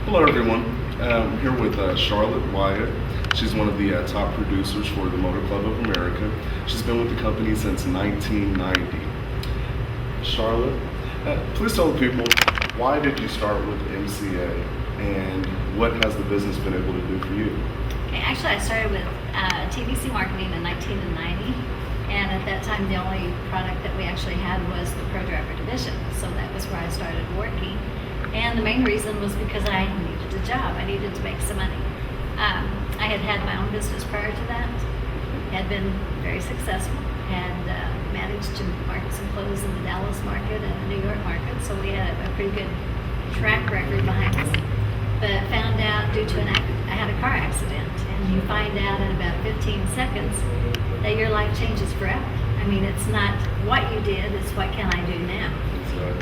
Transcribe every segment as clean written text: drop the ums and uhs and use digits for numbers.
Hello, everyone. I'm here with Charlotte Wyatt. She's one of the top producers for the Motor Club of America. She's been with the company since 1990. Charlotte, please tell the people, why did you start with MCA and what has the business been able to do for you? Okay, actually, I started with TVC marketing in 1990, and at that time, the only product that we actually had was the Pro Driver division. So that was where I started working. And the main reason was because I needed a job. I needed to make some money. I had had my own business prior to that, had been very successful, had managed to market some clothes in the Dallas market and the New York market, so we had a pretty good track record behind us. But found out due to I had a car accident, and you find out in about 15 seconds that your life changes forever. I mean, it's not what you did, it's what can I do now.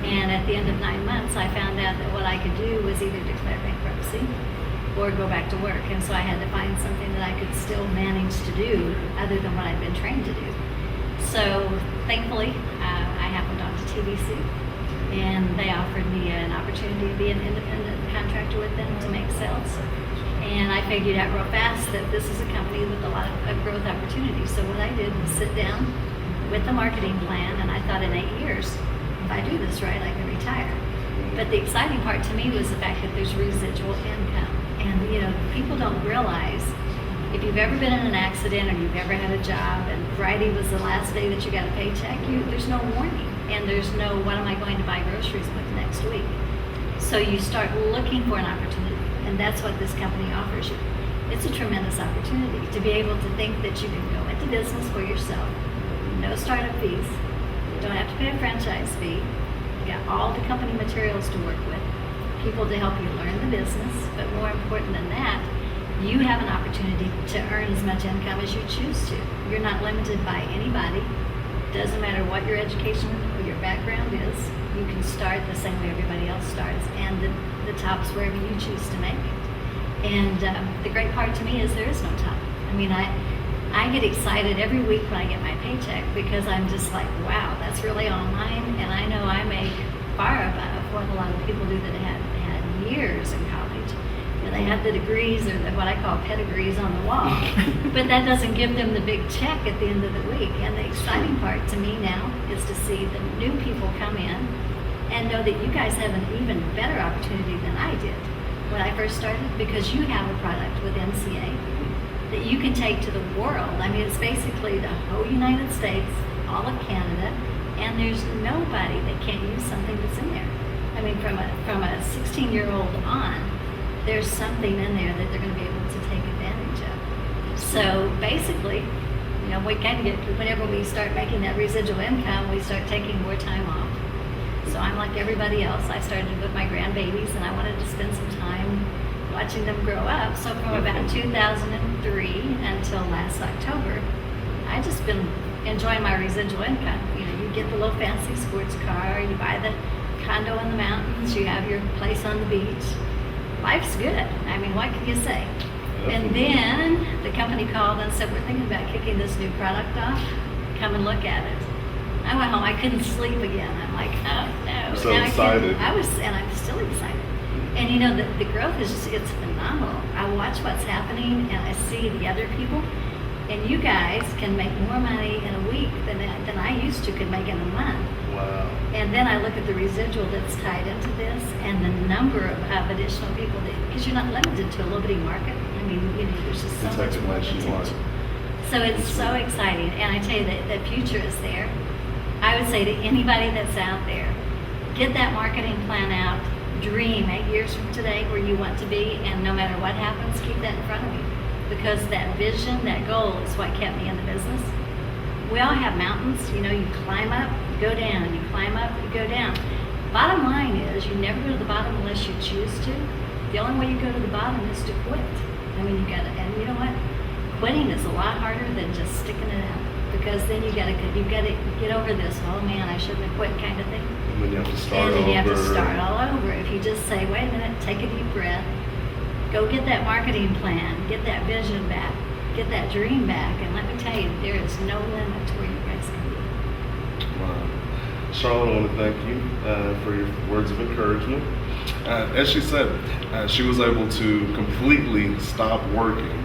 And at the end of 9 months, I found out that what I could do was either declare bankruptcy or go back to work. And so I had to find something that I could still manage to do other than what I'd been trained to do. So thankfully, I happened onto TVC, and they offered me an opportunity to be an independent contractor with them to make sales. And I figured out real fast that this is a company with a lot of growth opportunities. So what I did was sit down with the marketing plan, and I thought in 8 years, if I do this right, I can retire. But the exciting part to me was the fact that there's residual income. And people don't realize, if you've ever been in an accident or you've ever had a job and Friday was the last day that you got a paycheck, there's no warning. And there's no, what am I going to buy groceries with next week? So you start looking for an opportunity. And that's what this company offers you. It's a tremendous opportunity to be able to think that you can go into business for yourself. No startup fees. You don't have to pay a franchise fee. You got all the company materials to work with, people to help you learn the business, but more important than that, you have an opportunity to earn as much income as you choose to. You're not limited by anybody. Doesn't matter what your education or your background is, you can start the same way everybody else starts, and the top's wherever you choose to make it. And the great part to me is there is no top. I mean, I get excited every week when I get my paycheck because I'm just like, wow, that's really all mine. And I know I make far above what a lot of people do that had years in college. They have the degrees or what I call pedigrees on the wall, but that doesn't give them the big check at the end of the week. And the exciting part to me now is to see the new people come in and know that you guys have an even better opportunity than I did when I first started, because you have a product with MCA that you can take to the world. I mean, it's basically the whole United States, all of Canada, and there's nobody that can't use something that's in there. I mean, from a 16-year-old on, there's something in there that they're going to be able to take advantage of. So basically, we kind of get, whenever we start making that residual income, we start taking more time off. So I'm like everybody else. I started with my grandbabies, and I wanted to spend some time watching them grow up. So from about 2003 until last October, I just been enjoying my residual income. You get the little fancy sports car, you buy the condo in the mountains, you have your place on the beach. Life's good. I mean, what can you say? And then the company called and said, we're thinking about kicking this new product off. Come and look at it. I went home. I couldn't sleep again. I'm like, oh no. You're so excited. And I'm still excited. And the growth is just, it's phenomenal. I watch what's happening and I see the other people. And you guys can make more money in a week than I used to could make in a month. Wow. And then I look at the residual that's tied into this and the number of additional people, because you're not limited to a little bitty market. I mean, there's just so much more potential. So it's so exciting. And I tell you that the future is there. I would say to anybody that's out there, get that marketing plan out, dream 8 years from today where you want to be, and no matter what happens, keep that in front of you. Because that vision, that goal is what kept me in the business. We all have mountains, you climb up, you go down, you climb up, you go down. Bottom line is, you never go to the bottom unless you choose to. The only way you go to the bottom is to quit. I mean, and you know what? Quitting is a lot harder than just sticking it out. Because then you gotta get over this, oh man, I shouldn't have quit kind of thing. And then you have to start And then you have to over. start all over. If you just say, wait a minute, take a deep breath, go get that marketing plan, get that vision back, get that dream back, and let me tell you, there is no limit to where you guys can be. Wow. Charlotte, I want to thank you for your words of encouragement. As she said, she was able to completely stop working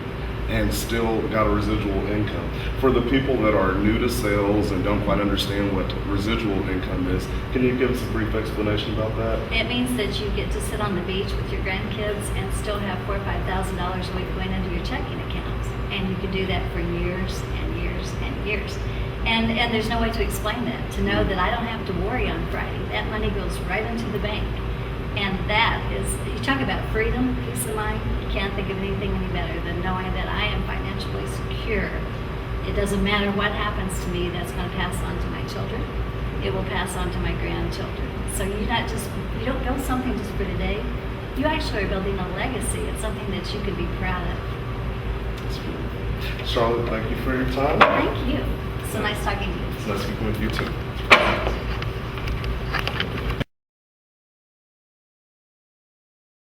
and still got a residual income. For the people that are new to sales and don't quite understand what residual income is, can you give us a brief explanation about that? It means that you get to sit on the beach with your grandkids and still have $4,000 or $5,000 a week going into your checking account. And you can do that for years and years and years. And there's no way to explain that, to know that I don't have to worry on Friday. That money goes right into the bank. And that is, you talk about freedom, peace of mind, you can't think of anything any better than knowing that I am financially secure. It doesn't matter what happens to me, that's going to pass on to my children. It will pass on to my grandchildren. So you don't build something just for today. You actually are building a legacy. It's something that you can be proud of. That's beautiful. Charlotte, thank you for your time. Thank you. So nice talking to you. It's nice speaking with you too.